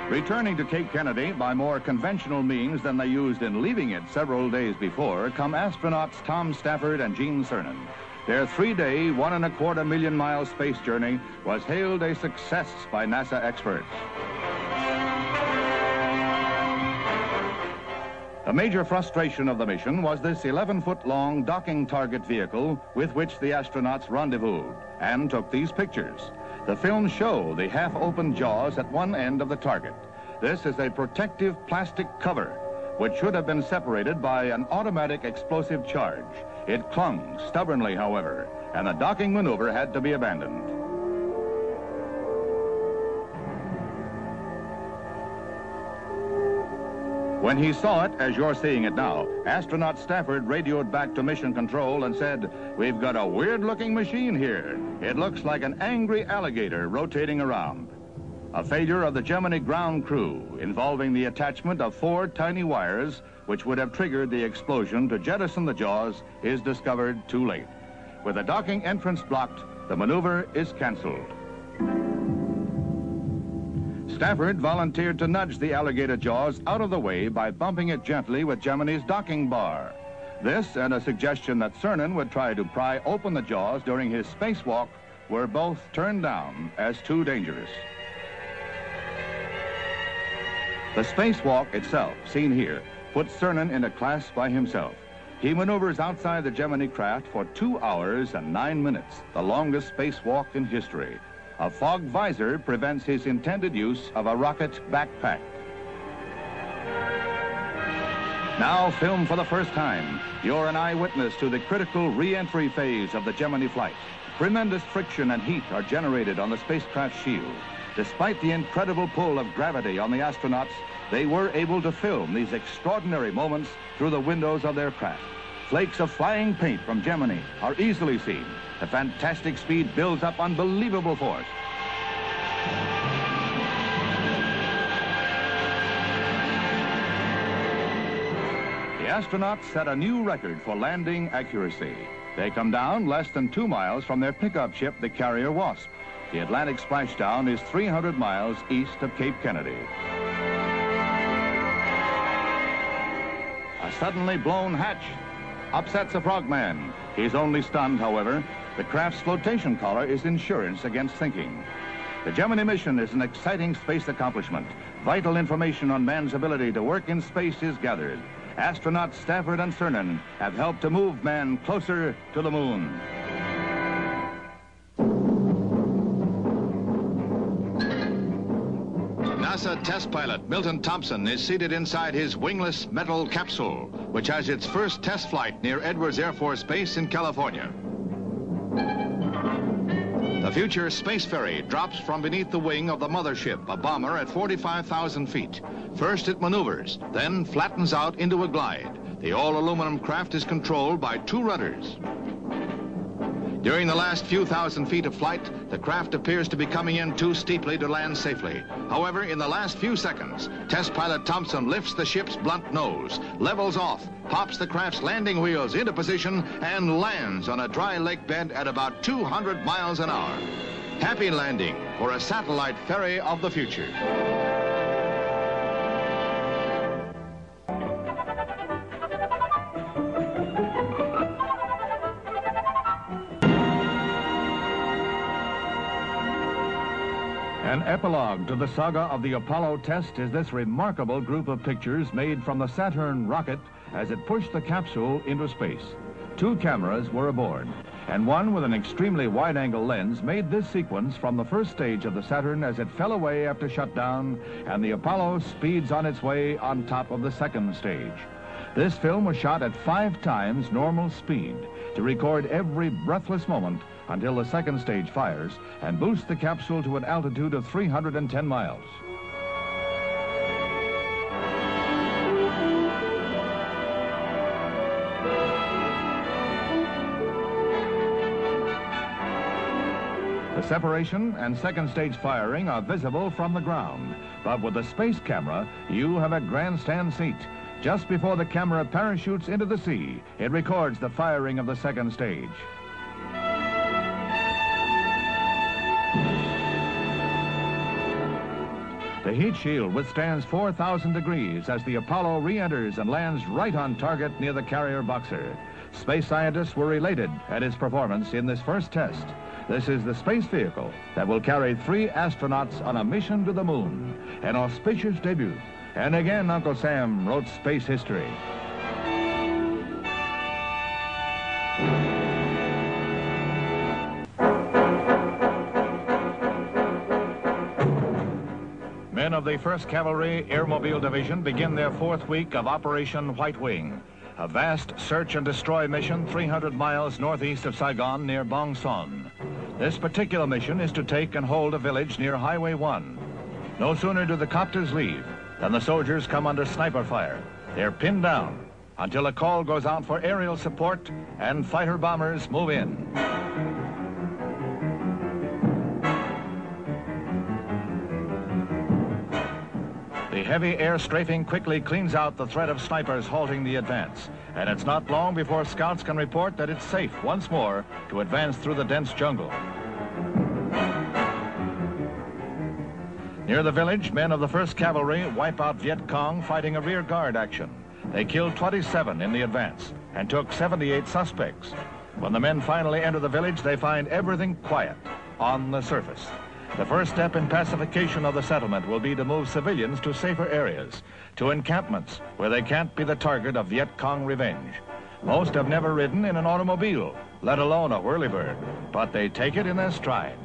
Returning to Cape Kennedy by more conventional means than they used in leaving it several days before come astronauts Tom Stafford and Gene Cernan. Their 3-day, 1.25 million mile space journey was hailed a success by NASA experts. The major frustration of the mission was this 11-foot-long docking target vehicle with which the astronauts rendezvoused and took these pictures. The films show the half-open jaws at one end of the target. This is a protective plastic cover, which should have been separated by an automatic explosive charge. It clung stubbornly, however, and the docking maneuver had to be abandoned. When he saw it, as you're seeing it now, astronaut Stafford radioed back to Mission Control and said, "We've got a weird-looking machine here. It looks like an angry alligator rotating around." A failure of the Gemini ground crew involving the attachment of 4 tiny wires, which would have triggered the explosion to jettison the jaws, is discovered too late. With the docking entrance blocked, the maneuver is canceled. Stafford volunteered to nudge the alligator jaws out of the way by bumping it gently with Gemini's docking bar. This and a suggestion that Cernan would try to pry open the jaws during his spacewalk were both turned down as too dangerous. The spacewalk itself, seen here, puts Cernan in a class by himself. He maneuvers outside the Gemini craft for 2 hours and 9 minutes, the longest spacewalk in history. A fog visor prevents his intended use of a rocket backpack. Now filmed for the first time, you're an eyewitness to the critical re-entry phase of the Gemini flight. Tremendous friction and heat are generated on the spacecraft shield. Despite the incredible pull of gravity on the astronauts, they were able to film these extraordinary moments through the windows of their craft. Flakes of flying paint from Gemini are easily seen. The fantastic speed builds up unbelievable force. The astronauts set a new record for landing accuracy. They come down less than 2 miles from their pickup ship, the carrier Wasp. The Atlantic splashdown is 300 miles east of Cape Kennedy. A suddenly blown hatch upsets a frogman. He's only stunned, however. The craft's flotation collar is insurance against sinking. The Gemini mission is an exciting space accomplishment. Vital information on man's ability to work in space is gathered. Astronauts Stafford and Cernan have helped to move man closer to the moon. NASA test pilot Milton Thompson is seated inside his wingless metal capsule, which has its first test flight near Edwards Air Force Base in California. The future space ferry drops from beneath the wing of the mothership, a bomber at 45,000 feet. First it maneuvers, then flattens out into a glide. The all-aluminum craft is controlled by 2 rudders. During the last few thousand feet of flight, the craft appears to be coming in too steeply to land safely. However, in the last few seconds, test pilot Thompson lifts the ship's blunt nose, levels off, pops the craft's landing wheels into position, and lands on a dry lake bed at about 200 miles an hour. Happy landing for a satellite ferry of the future. An epilogue to the saga of the Apollo test is this remarkable group of pictures made from the Saturn rocket as it pushed the capsule into space. 2 cameras were aboard, and one with an extremely wide-angle lens made this sequence from the first stage of the Saturn as it fell away after shutdown, and the Apollo speeds on its way on top of the second stage. This film was shot at 5 times normal speed to record every breathless moment until the second stage fires and boosts the capsule to an altitude of 310 miles. The separation and second stage firing are visible from the ground, but with the space camera, you have a grandstand seat. Just before the camera parachutes into the sea, it records the firing of the second stage. The heat shield withstands 4,000 degrees as the Apollo re-enters and lands right on target near the carrier Boxer. Space scientists were elated at its performance in this first test. This is the space vehicle that will carry 3 astronauts on a mission to the moon. An auspicious debut. And again, Uncle Sam wrote space history. Men of the 1st Cavalry Airmobile Division begin their 4th week of Operation White Wing, a vast search and destroy mission 300 miles northeast of Saigon near Bong Son. This particular mission is to take and hold a village near Highway 1. No sooner do the copters leave than the soldiers come under sniper fire. They're pinned down until a call goes out for aerial support and fighter bombers move in. The heavy air strafing quickly cleans out the threat of snipers halting the advance, and it's not long before scouts can report that it's safe once more to advance through the dense jungle. Near the village, men of the 1st Cavalry wipe out Viet Cong fighting a rear guard action. They killed 27 in the advance and took 78 suspects. When the men finally enter the village, they find everything quiet on the surface. The first step in pacification of the settlement will be to move civilians to safer areas, to encampments where they can't be the target of Viet Cong revenge. Most have never ridden in an automobile, let alone a whirlybird, but they take it in their stride.